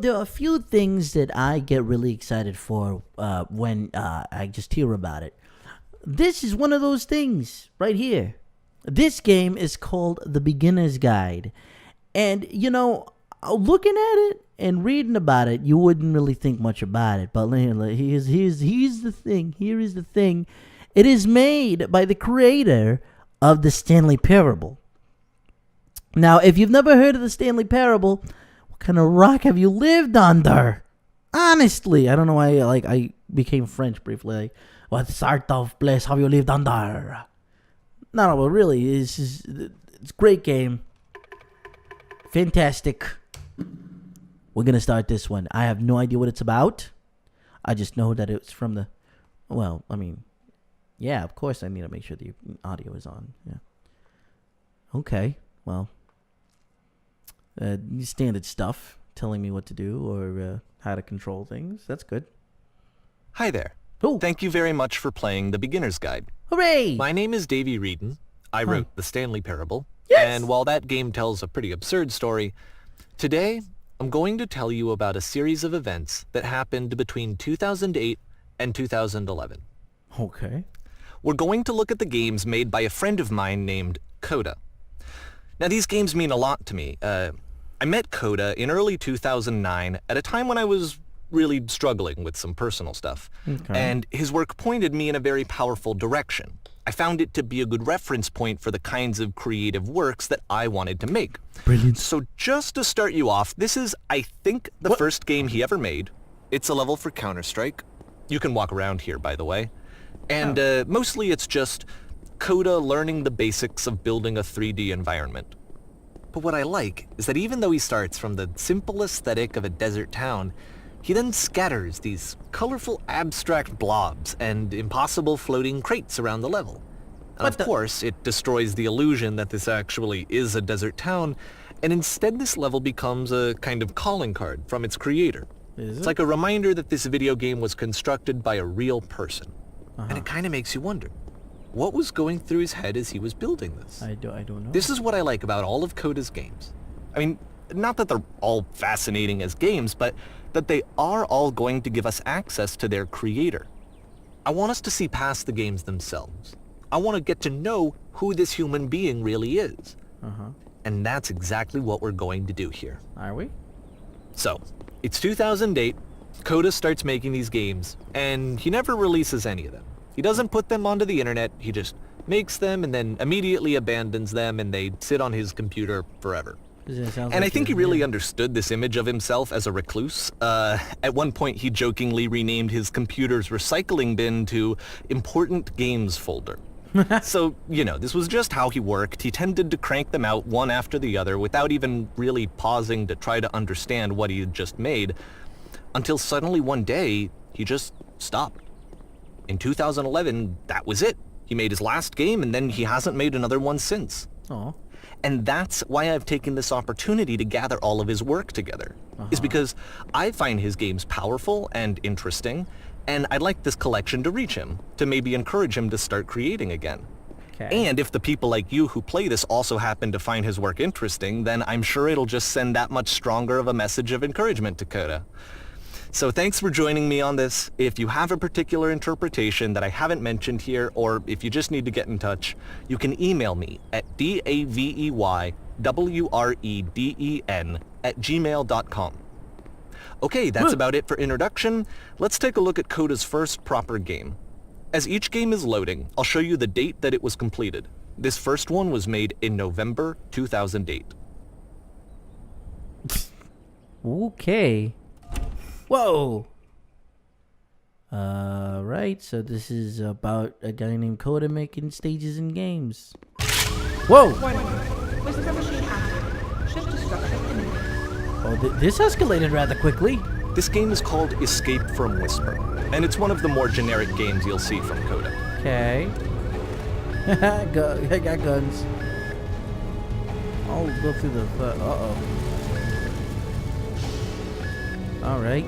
There are a few things that I get really excited for when I just hear about it. This is one of those things right here. This game is called The Beginner's Guide. And, looking at it and reading about it, you wouldn't really think much about it. But here's the thing. Here is the thing. It is made by the creator of the Stanley Parable. Now, if you've never heard of the Stanley Parable, what kind of rock have you lived under? Honestly, I don't know why I became French briefly. Like, what sort of place have you lived under? No, but really, it's a great game. Fantastic. We're going to start this one. I have no idea what it's about. I just know that it's from the... Well, I mean... Yeah, of course I need to make sure the audio is on. Yeah. Okay, well... standard stuff. Telling me what to do or how to control things. That's good. Hi there. Oh. Thank you very much for playing The Beginner's Guide. Hooray! My name is Davey Reedon. I wrote The Stanley Parable. Yes! And while that game tells a pretty absurd story, today I'm going to tell you about a series of events that happened between 2008 and 2011. Okay. We're going to look at the games made by a friend of mine named Coda. Now, these games mean a lot to me. I met Coda in early 2009 at a time when I was really struggling with some personal stuff. Okay. And his work pointed me in a very powerful direction. I found it to be a good reference point for the kinds of creative works that I wanted to make. Brilliant. So just to start you off, this is, I think, the first game he ever made. It's a level for Counter-Strike. You can walk around here, by the way. And mostly it's just Coda learning the basics of building a 3D environment. But what I like is that even though he starts from the simple aesthetic of a desert town, he then scatters these colorful abstract blobs and impossible floating crates around the level. And of course, it destroys the illusion that this actually is a desert town, and instead this level becomes a kind of calling card from its creator. It's like a reminder that this video game was constructed by a real person. And it kind of makes you wonder, what was going through his head as he was building this? I don't know. This is what I like about all of Coda's games. I mean, not that they're all fascinating as games, but that they are all going to give us access to their creator. I want us to see past the games themselves. I want to get to know who this human being really is. And that's exactly what we're going to do here. Are we? So, it's 2008, Coda starts making these games, and he never releases any of them. He doesn't put them onto the internet, he just makes them and then immediately abandons them, and they sit on his computer forever. And I think he really understood this image of himself as a recluse. At one point, he jokingly renamed his computer's recycling bin to Important Games Folder. So, this was just how he worked. He tended to crank them out one after the other without even really pausing to try to understand what he had just made, until suddenly one day, he just stopped. In 2011, that was it. He made his last game, and then he hasn't made another one since. Oh. And that's why I've taken this opportunity to gather all of his work together, is because I find his games powerful and interesting, and I'd like this collection to reach him, to maybe encourage him to start creating again. Okay. And if the people like you who play this also happen to find his work interesting, then I'm sure it'll just send that much stronger of a message of encouragement to Coda. So thanks for joining me on this. If you have a particular interpretation that I haven't mentioned here, or if you just need to get in touch, you can email me at daveywreden@gmail.com. Okay, that's about it for introduction. Let's take a look at Coda's first proper game. As each game is loading, I'll show you the date that it was completed. This first one was made in November 2008. Okay. Whoa! Right, so this is about a guy named Coda making stages in games. Whoa! Whisper machine active. Shift to structure imminent. Oh, this escalated rather quickly. This game is called Escape from Whisper, and it's one of the more generic games you'll see from Coda. Okay. I got guns. I'll go through the. Uh-oh. Alright.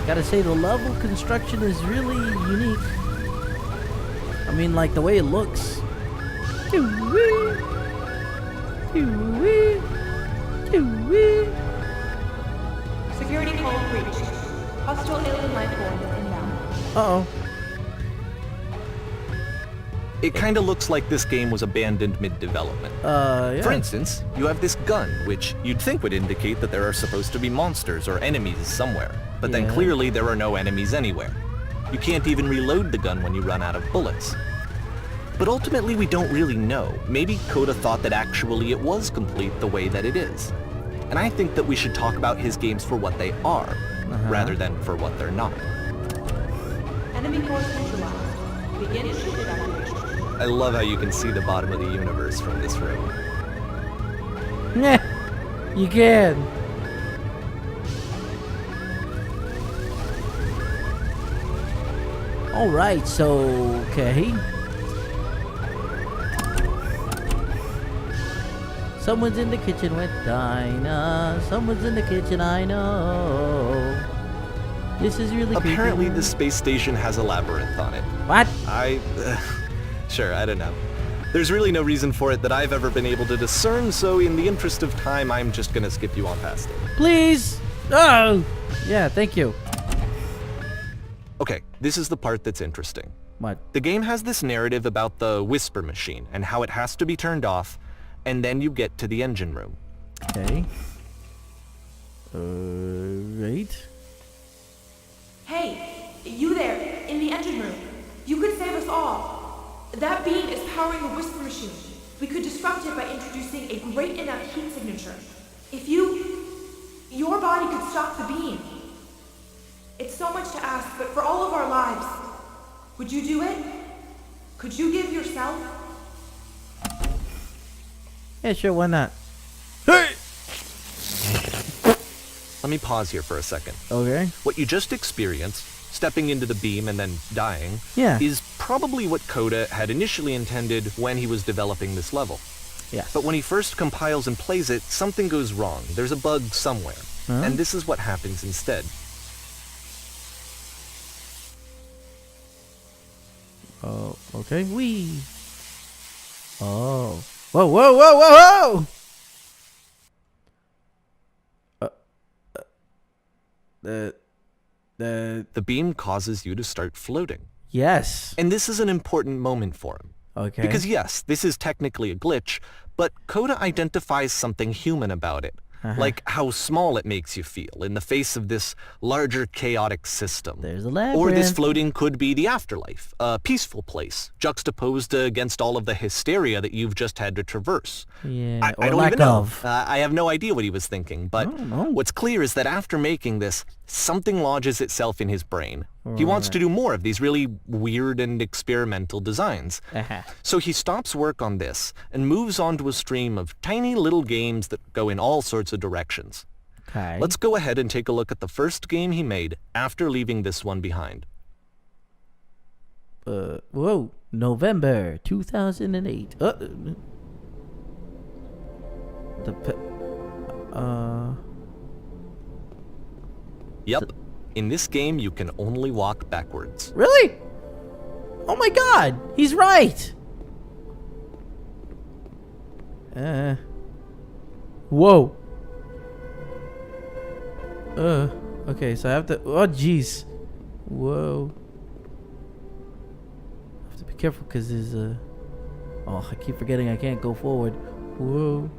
Gotta say, the level construction is really unique. I mean, like, the way it looks. Doo-wee. Doo-wee. Doo-wee. Security call breached. Hostile alien life form inbound. Uh-oh. It kind of looks like this game was abandoned mid-development. Yeah. For instance, you have this gun, which you'd think would indicate that there are supposed to be monsters or enemies somewhere. But then Yeah. clearly there are no enemies anywhere. You can't even reload the gun when you run out of bullets. But ultimately we don't really know. Maybe Coda thought that actually it was complete the way that it is. And I think that we should talk about his games for what they are, rather than for what they're not. Enemy force neutralized. Begin ship evacuation. I love how you can see the bottom of the universe from this room. Yeah, you can. Alright, so, okay. Someone's in the kitchen with Dinah. Someone's in the kitchen, I know. This is really creepy. Apparently the space station has a labyrinth on it. What? Sure, I don't know. There's really no reason for it that I've ever been able to discern, so in the interest of time, I'm just gonna skip you on past it. Please! Oh! Yeah, thank you. Okay, this is the part that's interesting. What? The game has this narrative about the whisper machine and how it has to be turned off, and then you get to the engine room. Okay. Right. Hey, you there, in the engine room. You could save us all. That beam is powering the whisper machine. We could disrupt it by introducing a great enough heat signature. If your body could stop the beam. It's so much to ask, but for all of our lives, would you do it? Could you give yourself? Yeah, sure, why not? Let me pause here for a second. Okay. What you just experienced, stepping into the beam and then dying, Yeah. is probably what Coda had initially intended when he was developing this level. Yeah. But when he first compiles and plays it, something goes wrong. There's a bug somewhere. Huh? And this is what happens instead. Oh, okay. Wee. Oh. Whoa, whoa, whoa, whoa, whoa! The beam causes you to start floating. Yes. And this is an important moment for him. Okay. Because yes, this is technically a glitch, but Coda identifies something human about it. Like how small it makes you feel in the face of this larger chaotic system. There's a Or this labyrinth. floating could be the afterlife, a peaceful place, juxtaposed against all of the hysteria that you've just had to traverse. Yeah, I or don't lack even know. of. I have no idea what he was thinking, but don't know. what's clear is that after making this, something lodges itself in his brain. He wants to do more of these really weird and experimental designs. So he stops work on this and moves on to a stream of tiny little games that go in all sorts of directions. Okay. Let's go ahead and take a look at the first game he made after leaving this one behind. Whoa. November 2008. Yep, in this game you can only walk backwards. Really? Oh my god, he's right. Whoa. Okay, so I have to. Oh, jeez. Whoa. I have to be careful because there's a. Oh, I keep forgetting I can't go forward. Whoa.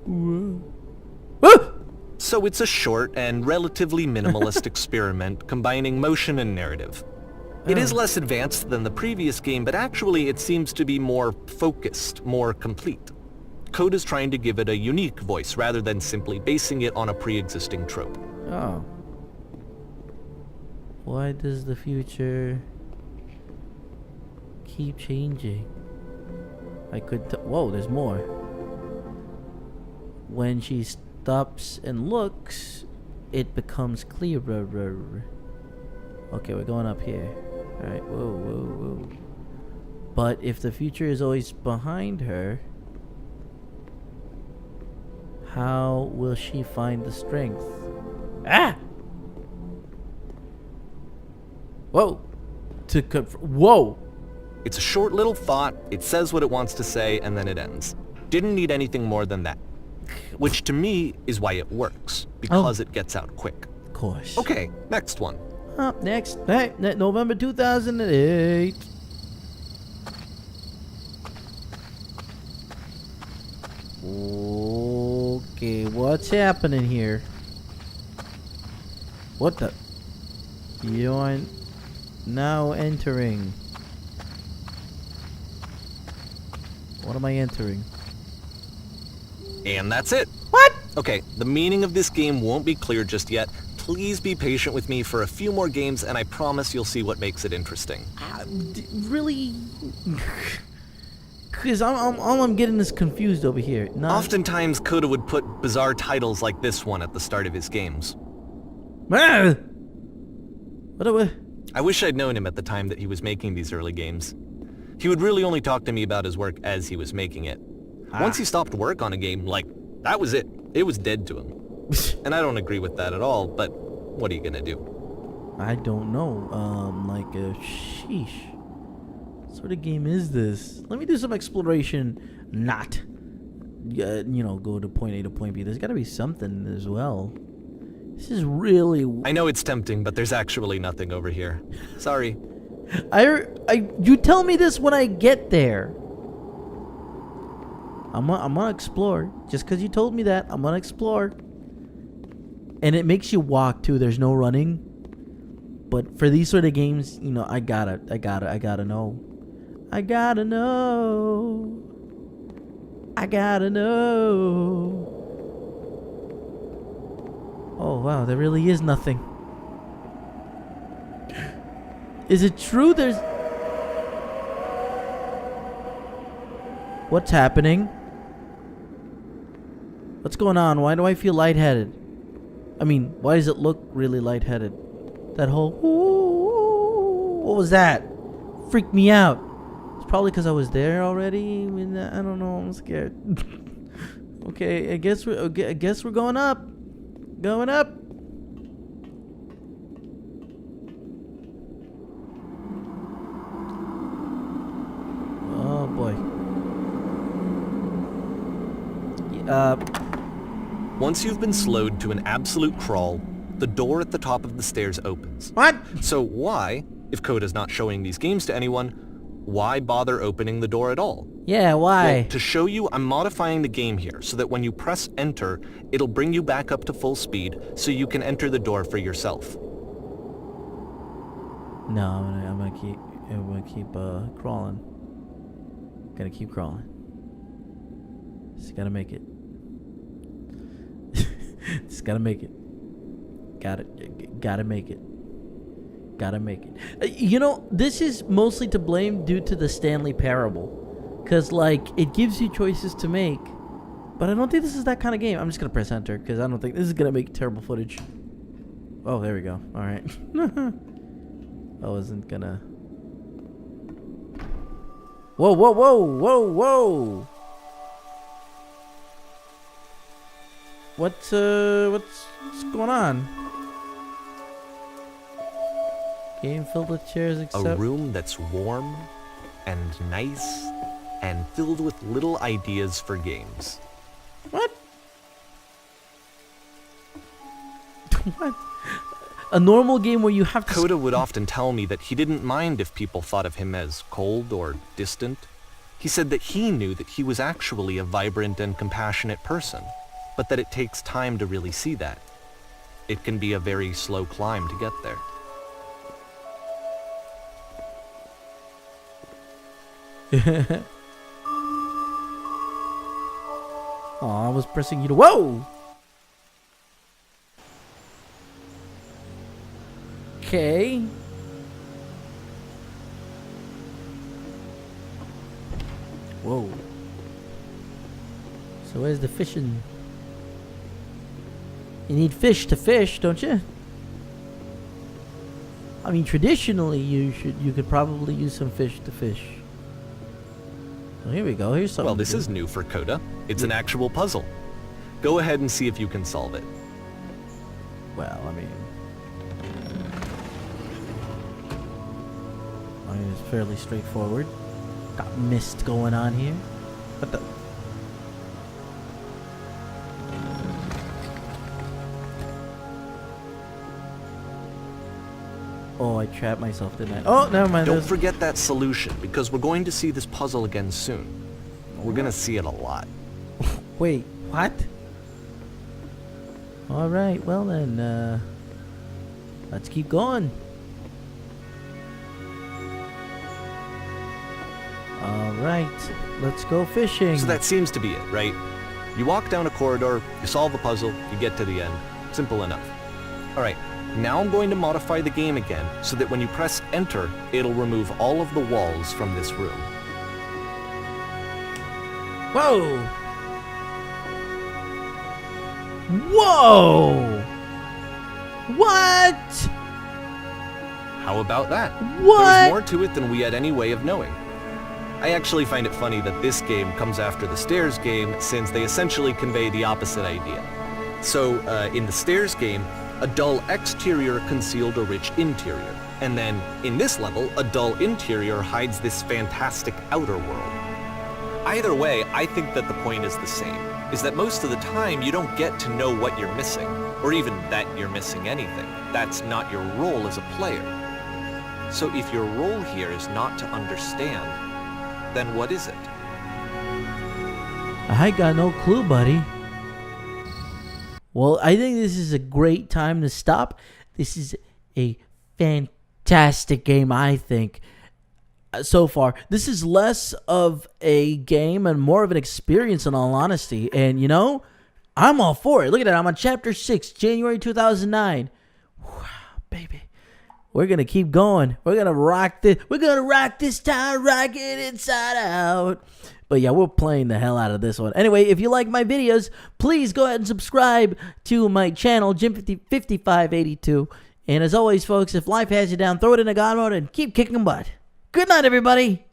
Whoa. Ah! So it's a short and relatively minimalist experiment combining motion and narrative. It is less advanced than the previous game, but actually it seems to be more focused, more complete. Coda's trying to give it a unique voice rather than simply basing it on a pre-existing trope. Oh. Why does the future keep changing? I could whoa, there's more. When she stops and looks, it becomes clearer. Okay, we're going up here. Alright, whoa, whoa, whoa. But if the future is always behind her, How will she find the strength? Ah! Whoa! Whoa! It's a short little thought, it says what it wants to say, and then it ends. Didn't need anything more than that. Which to me is why it works, because it gets out quick. Of course. Okay, next one. Up next, November 2008. Okay, what's happening here? What the? You're now entering. What am I entering? And that's it. What? Okay, the meaning of this game won't be clear just yet. Please be patient with me for a few more games, and I promise you'll see what makes it interesting. Really? Because all I'm getting is confused over here. Oftentimes, Coda would put bizarre titles like this one at the start of his games. Ah! What? I wish I'd known him at the time that he was making these early games. He would really only talk to me about his work as he was making it. Once he stopped work on a game, that was it. It was dead to him. And I don't agree with that at all, but what are you gonna do? I don't know. Sheesh. What sort of game is this? Let me do some exploration. Not, go to point A to point B. There's gotta be something as well. This is really... I know it's tempting, but there's actually nothing over here. Sorry. You tell me this when I get there. I'm gonna explore. Just because you told me that, I'm gonna explore. And it makes you walk too. There's no running. But for these sort of games, I gotta know. I gotta know. Oh wow, there really is nothing. Is it true there's... What's happening? What's going on? Why do I feel lightheaded? I mean, why does it look really lightheaded? That whole... Ooh, what was that? Freaked me out. It's probably because I was there already. I mean, I don't know. I'm scared. Okay, I guess we're going up. Going up. Oh boy. Once you've been slowed to an absolute crawl, the door at the top of the stairs opens. What? So why, if Coda's not showing these games to anyone, why bother opening the door at all? Yeah, why? Well, to show you, I'm modifying the game here so that when you press enter, it'll bring you back up to full speed so you can enter the door for yourself. No, I'm gonna keep crawling. Gonna keep crawling. Just gotta make it. Just gotta make it. Gotta make it. Gotta make it. This is mostly to blame due to the Stanley Parable. Because, it gives you choices to make. But I don't think this is that kind of game. I'm just going to press enter because I don't think this is going to make terrible footage. Oh, there we go. All right. I wasn't going to... Whoa, whoa, whoa, whoa, whoa. What's going on? Game filled with chairs except... A room that's warm and nice and filled with little ideas for games. What? What? A normal game where you have to... Coda would often tell me that he didn't mind if people thought of him as cold or distant. He said that he knew that he was actually a vibrant and compassionate person, but that it takes time to really see that. It can be a very slow climb to get there. Oh, I was pressing you to... Whoa! Okay. Whoa. So where's the fishing? You need fish to fish, don't you? I mean, traditionally, you could probably use some fish to fish. Well, here we go. Here's something. Well, this is new for Coda. It's an actual puzzle. Go ahead and see if you can solve it. Well, I mean, it's fairly straightforward. Got mist going on here. What the? Oh, I trapped myself, didn't I? Oh, never mind. Don't forget that solution, because we're going to see this puzzle again soon. We're gonna see it a lot. Wait, what? All right, well then, let's keep going. All right, let's go fishing. So that seems to be it, right? You walk down a corridor, you solve a puzzle, you get to the end. Simple enough. All right, now I'm going to modify the game again so that when you press enter, it'll remove all of the walls from this room. Whoa! Whoa! What? How about that? What? There's more to it than we had any way of knowing. I actually find it funny that this game comes after the Stairs game, since they essentially convey the opposite idea. So, in the Stairs game, a dull exterior concealed a rich interior. And then, in this level, a dull interior hides this fantastic outer world. Either way, I think that the point is the same, is that most of the time you don't get to know what you're missing, or even that you're missing anything. That's not your role as a player. So if your role here is not to understand, then what is it? I got no clue, buddy. Well, I think this is a great time to stop. This is a fantastic game, I think. So far, this is less of a game and more of an experience, in all honesty. And you know, I'm all for it. Look at that. I'm on chapter 6, January 2009. Wow, baby. We're going to keep going. We're going to rock this. We're going to rock this time, rock it inside out. But yeah, we're playing the hell out of this one. Anyway, if you like my videos, please go ahead and subscribe to my channel, Jim5582. And as always, folks, if life has you down, throw it in a God mode and keep kicking butt. Good night, everybody.